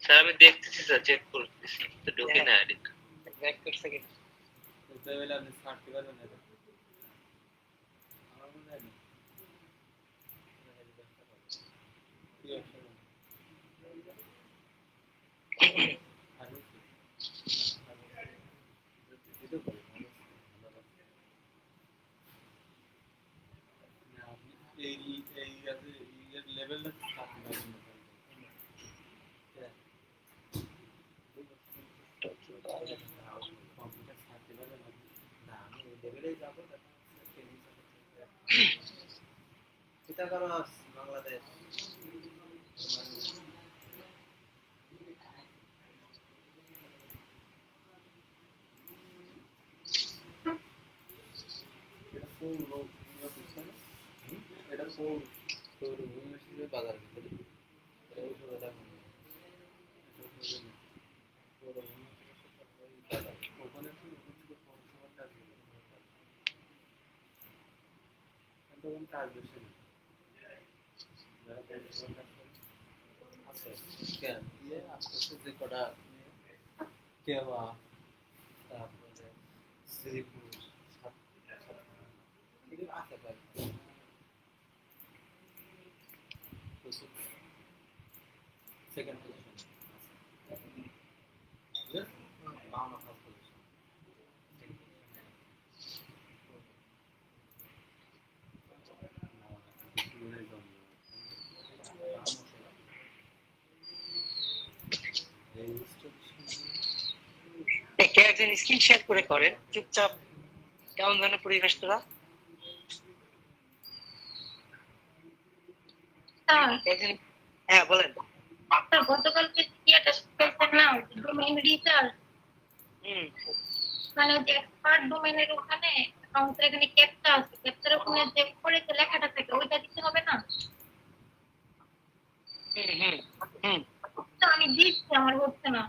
স্যার আমি দেখতেছি স্যার, চেক করতেছি তো ঢোকে না আইডি। ব্যাক করছে কি তাহলে আপনি ছাড়তে পারবেন না। বাংলাদেশ বাজার ভিতরে ওখানে কাজ বেশি আছে কেন ইয়ে আস্তে যে কটা কেওয়া তারপরে শ্রীপুর এগুলো আছে প্রায় সেকেন্ড পজিশন বাউন্ন ফার্স্ট পজিশন কে একজন স্ক্রিন শেয়ার করে করেন চুপচাপ কেমন যেন পরিবেশটা হ্যাঁ বলেন গতকালকে ইয়েটা শিখতেছেন না ডোমেইন রিসার্চ মানে ওই যে এক্সপার্ট ডোমেইনের ওখানে অ্যাকাউন্টের এখানে ক্যাপচা আছে ক্যাপচার ওখানে যে উপরে যে লেখাটা থাকে ওইটা দিতে হবে না তো আমি দিচ্ছি আমার হচ্ছে না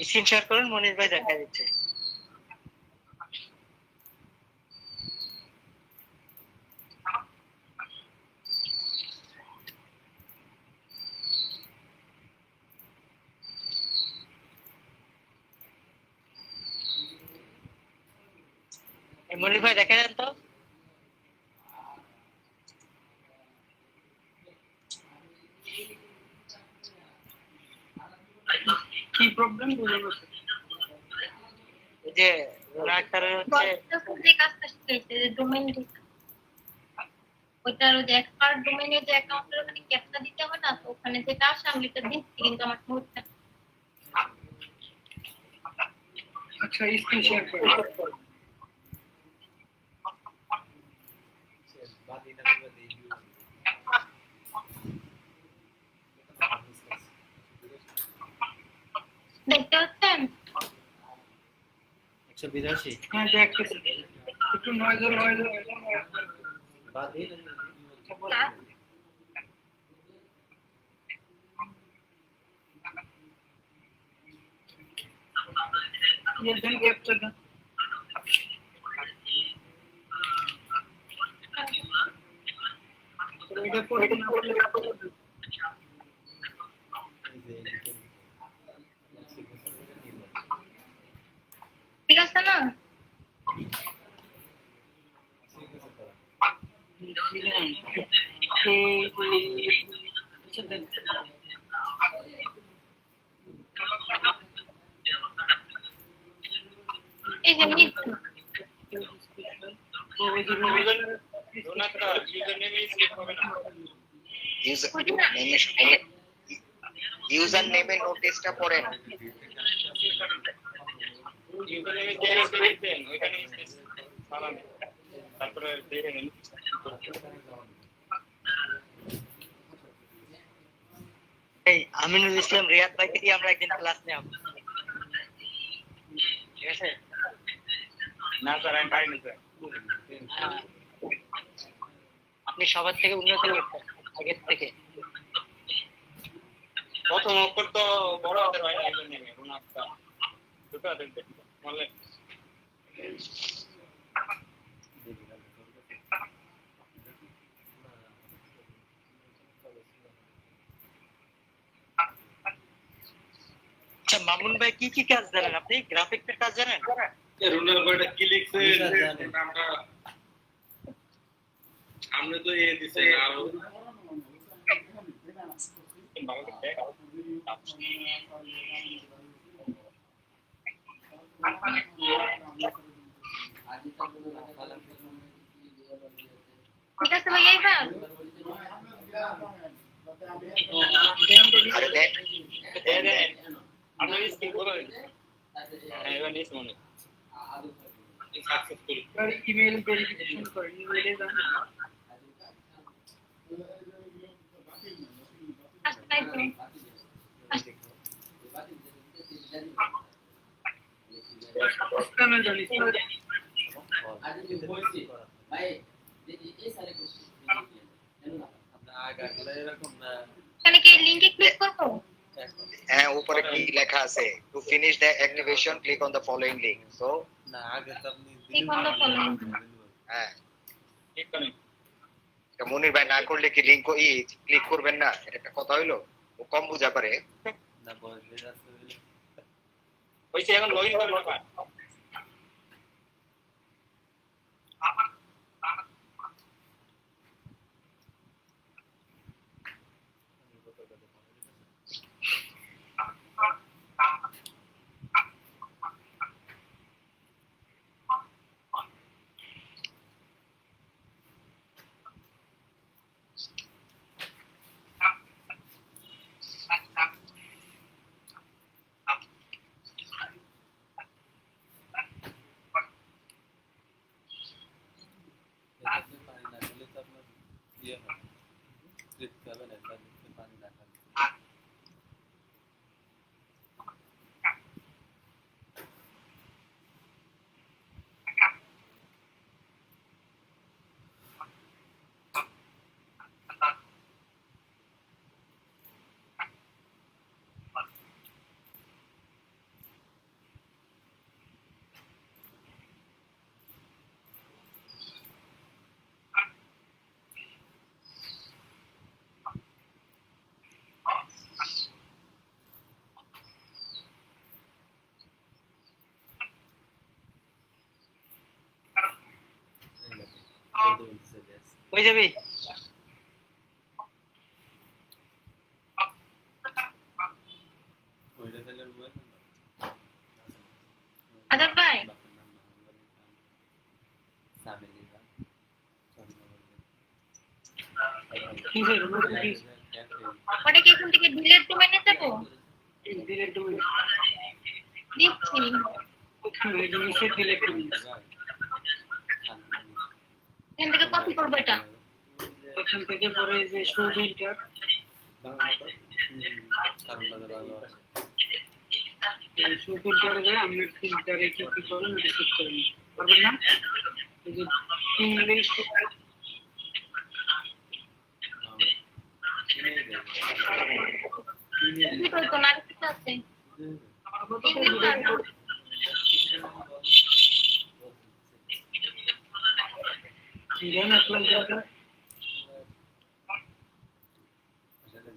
স্ক্রিন শেয়ার করেন মনির ভাই দেখা দিচ্ছে মনির ভাই দেখা যান তো কি প্রবলেম বুঝলো যে রাইটারের হচ্ছে যে কাজটা শিখেছে যে ডোমেইন ওইটার যে এক্সপার্ট ডোমেইনের যে অ্যাকাউন্টের ওখানে ক্যাপচা দিতে হবে না তো ওখানে যেটা আসে আমি এটা দিচ্ছি কিন্তু আমার হচ্ছে না আচ্ছা স্ক্রিন শেয়ার করো দেখতে পাচ্ছেন 182 হ্যাঁ দেখতেছি একটু নয়েজ বাদ দিয়ে ये दिन कैप्चर का तो इधर पर ঠিক আছে না এই যে নিচ্ছি ইউজার নেমের নোটিশটা পড়েন তারপরে দেখে নিন এই আমিনুল ইসলাম রিয়াদ ভাইকে দিয়ে আমরা একদিন ক্লাস নেব ঠিক আছে না স্যার আমি পাইনি স্যার আপনি সবার থেকে উন্নতি করতেন আগের থেকে প্রথম অক্ষর তো বড় হাতের হয় না একজন নেমে রুনাক্তা দুটো হাতের বলে আচ্ছা মামুন ভাই কি কি কাজ জানেন আপনি গ্রাফিক্সের কাজ জানেন রুনাল ভাইটা কি লিখছে আমরা সামনে তো এ দিছে আর ঠিক আছে ভাই এইবার আরে দেখ আপনি স্কিল করে এবার নিস মনে সাকসেসফুল ईमेल वेरिफिकेशन कर ईमेल जान उसका ना जानी आज जो बोलছি ভাই এই সারে তাহলে কি লিংকে ক্লিক করবো? হ্যাঁ, উপরে কি লেখা আছে? To finish the activation click on the following link. So না আগে তো আপনি ক্লিক অন দ্য ফলোইং। হ্যাঁ, ঠিক করে এটা মনির ভাই না করলে কি লিংক ক্লিক করবেন না? এটা একটা কথা হইলো? ও কম বুঝা পারে। না বয়সের আছে হইছে, এখন লগইন করে নেবা। এটাতে পানি না খেলে তো আপনার ইয়ে হবে তৃপ্তি হবে না, তার পানি না খেলে কই যাবি? ওইটা খেলে মোবাইল আদর ভাই ওটা কি এখন থেকে ডিলেট ডোমেইনে যাবো? ডিলেট ডোমেইন দিচ্ছি। ওখানে নিচে ডিলেট ডোমেইন এখান থেকে কপি করবো এটা। ওখান থেকে পরে যে শো ফিল্টার শো ফিল্টারে যায় আমরা ফিল্টারে কি কি করবেন এটা সেট করে নিই পারবেন না? এই যে ইংলিশ কি করতো না কিছু আছে?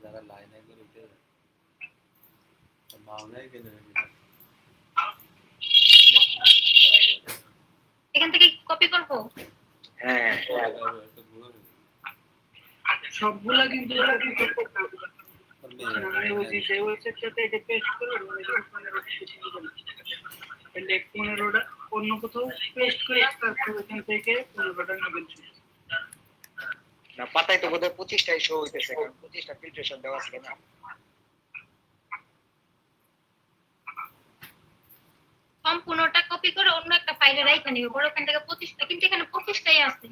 যারা লাইনে করে উঠে মাওনাই কেন এখান থেকে কপি করবো? হ্যাঁ, সবগুলা কিন্তু আমি ওই যে ওয়েবসাইটটাতে এটা পেস্ট করে তাহলে 15টা অন্য কোথাও পেস্ট করে তারপর এখান থেকে 15টা নেবেন। না পাতায় তো বোধহয় 25টাই শো হইতেছে, কারণ 25টা ফিল্ট্রেশন দেওয়া আছে না। সম্পূর্ণটা কপি করে অন্য একটা ফাইলে রাখা নিবে, বড় ওখান থেকে 25টা, কিন্তু এখানে 25টাই আছে।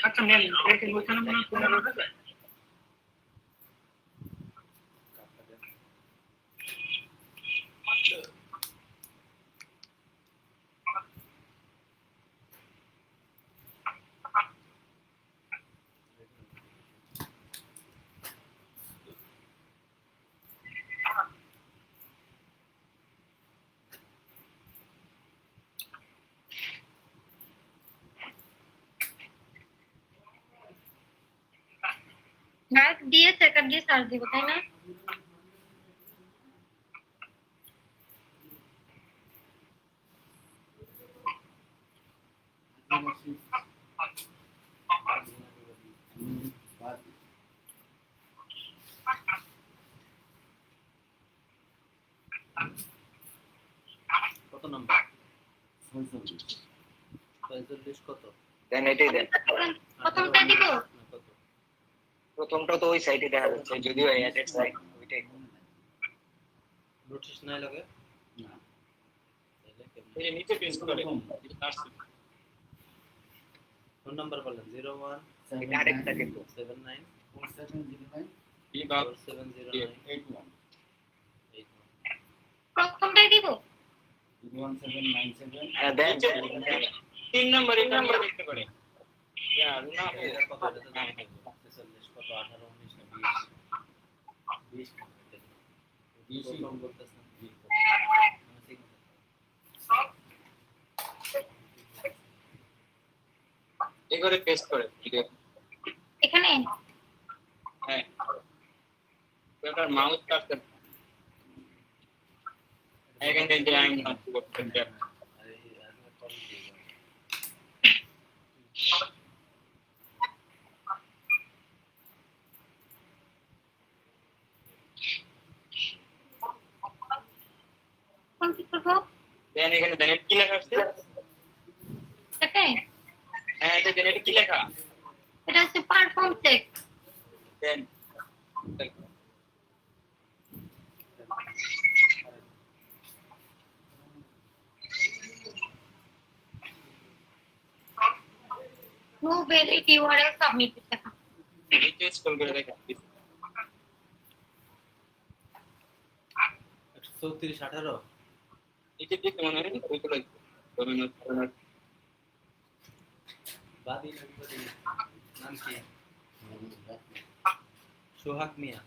আচ্ছা নেন দেখেন ওখানে মনে হয় 15টা ডাক দিয়ে সেকন্ড দিয়ে সার্চ দিব, তাই না? কত নাম্বার? 46 কত? দেন এটাই দেন। প্রথমটা দিব? প্রথমটা তো ওই সাইটে দেখা যাচ্ছে, যদিও এডিট সাইট ওইটাই। নোটিস নাই লাগে না, এই নিচে পেস্ট করে ফোন নাম্বার বলেন 01 এটা আরেকটা কিন্তু 79 4709 4709 প্রথমটাই দিব? 1797 হ্যাঁ দেন। 3 নাম্বার দেখতে পারে। না এটা কত এটা তো হ্যাঁ, 40 কত 18 19 না 20 20 কম বলতেছ না 20 এগুলো পেস্ট করে ভিডিও এখানে হ্যাঁ ওটার মাউস কার্সর এখানে যে আমি করতে চাই আরে আজকে কল দিয়ে কোন কি করবো দেন এখানে দেন কি লেখা আছে এটাই হ্যাঁ এটা দেন এটা কি লেখা এটা হচ্ছে পারফর্ম চেক দেন নো ভ্যালিড ইউআরএল সাবমিট দেখা নিচে স্ক্রল করে দেখেন 134 18 নিচে দিকে মনে হয় ওইগুলো ডোমেন বাদি নাম কি সোহাগ মিয়া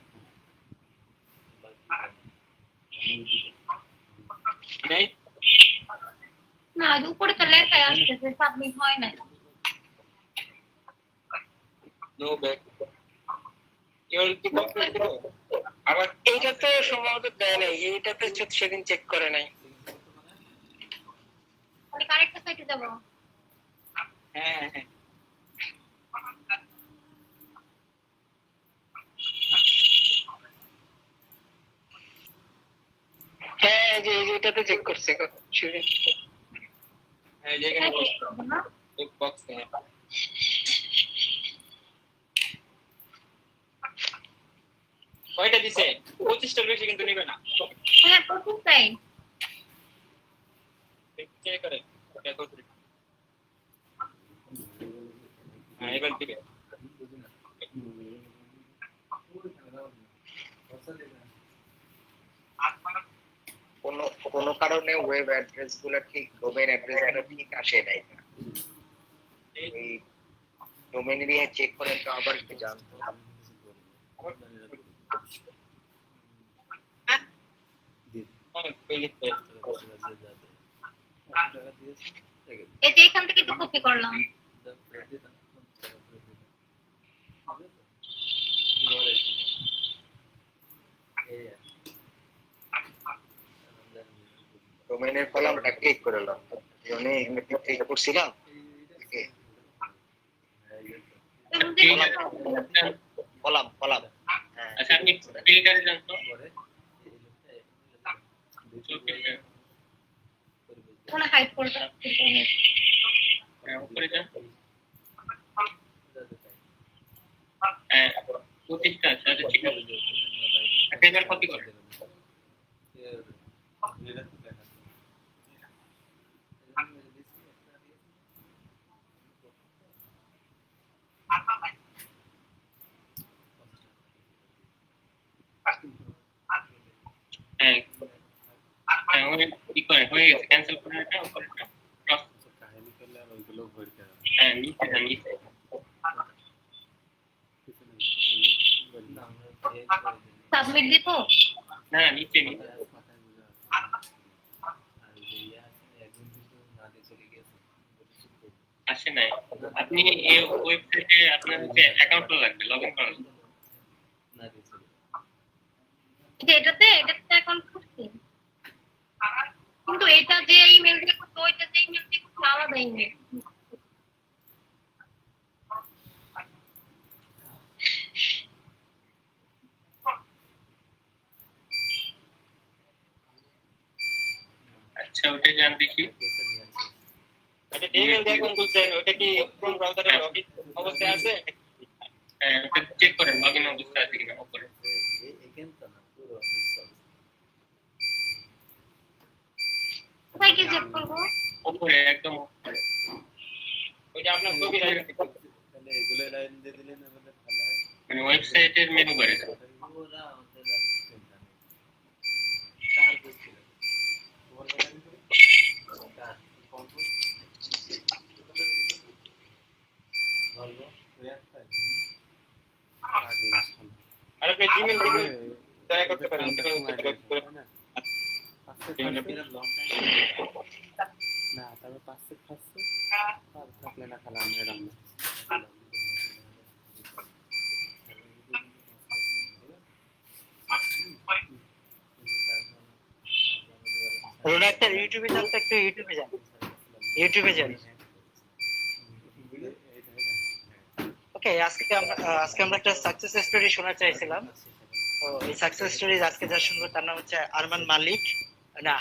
নাই না আর উপরে তো লেখা আসছে সাবমিট হয় না নো ব্যাক ইওর কি কমপ্লিট করো আবার এইটা তো সম্ভবত দেয় নাই, এইটাতে সেদিন চেক করে নাই। তাহলে কারেক্ট সাইটে যাব হ্যাঁ হ্যাঁ হ্যাঁ যে এইটাতে চেক করছে শুনে হ্যাঁ যেখানে এক বক্স হ্যাঁ কয়টা দিছে 25টার বেশি কিন্তু নিবে না হ্যাঁ প্রথম চাই চেক করে দেখো হ্যাঁ এবার দিবে কোনো কারণে ওয়েব অ্যাড্রেস গুলো ঠিক ডোমেইন অ্যাড্রেস গুলো ঠিক আসে নাই এই ডোমেইন এরিয়া চেক করে তো আবার একটু জানতো এই যে এখান থেকে তো কপি করলাম ডোমেইনের কলামটা ক্লিক করে নাও আমি এখানে ক্লিক করছিলাম কলাম আচ্ছা আপনি ফিল্টারে যান তো কোন হাইড করতে উপরে যান হ্যাঁ 25টা আছে আচ্ছা ঠিক আছে একটা কপি করে হ্যাঁ কি করে হয়ে গেছে ক্যান্সেল করে এটা উপরে কাহিনী করলে আর ওইগুলো ভয় করে হ্যাঁ নিচে সাবমিট দিত না নিচে আসে নাই আপনি এই ওয়েবসাইটে আপনার হচ্ছে অ্যাকাউন্ট লাগবে লগইন করার জন্য এটাতে অ্যাকাউন্ট করছি কিন্তু এটা যে ইমেল দিয়ে করতে ওইটা যে ইমেল দিয়ে করতে আলাদা ইমেল আচ্ছা ওটা জান দেখি এটা ইমেল দিয়ে কোন বলছেন ওটা কি কোন ব্রাউজারে লগইন অবস্থায় আছে হ্যাঁ ওটা চেক করেন লগইন অবস্থায় আছে কিনা উপরে কোথায় কি চেক করবো উপরে একদম ওই যে আপনার ছবি তাহলে এগুলো লাইন দিয়ে দিলে না বলে ভালো হয় মানে ওয়েবসাইটের মেনু বারে ওরা ওদের চিন্তা নেই কার বুঝছিল তোমার লাইন করে কার কন্ট্রোল আমাকে জিমেল থেকে দয়া করতে পারেন না তারপর 5 সেট খাচ্ছে আর থাকলে না খেলা আমরা রান্না রোডাক্টার ইউটিউবে যান তো একটু ইউটিউবে যান ওকে আজকে আমরা একটা সাকসেস স্টোরি শোনাতে চাইছিলাম তো এই সাকসেস স্টোরি আজকে যা শুনবো তার নাম হচ্ছে আরমান মালিক না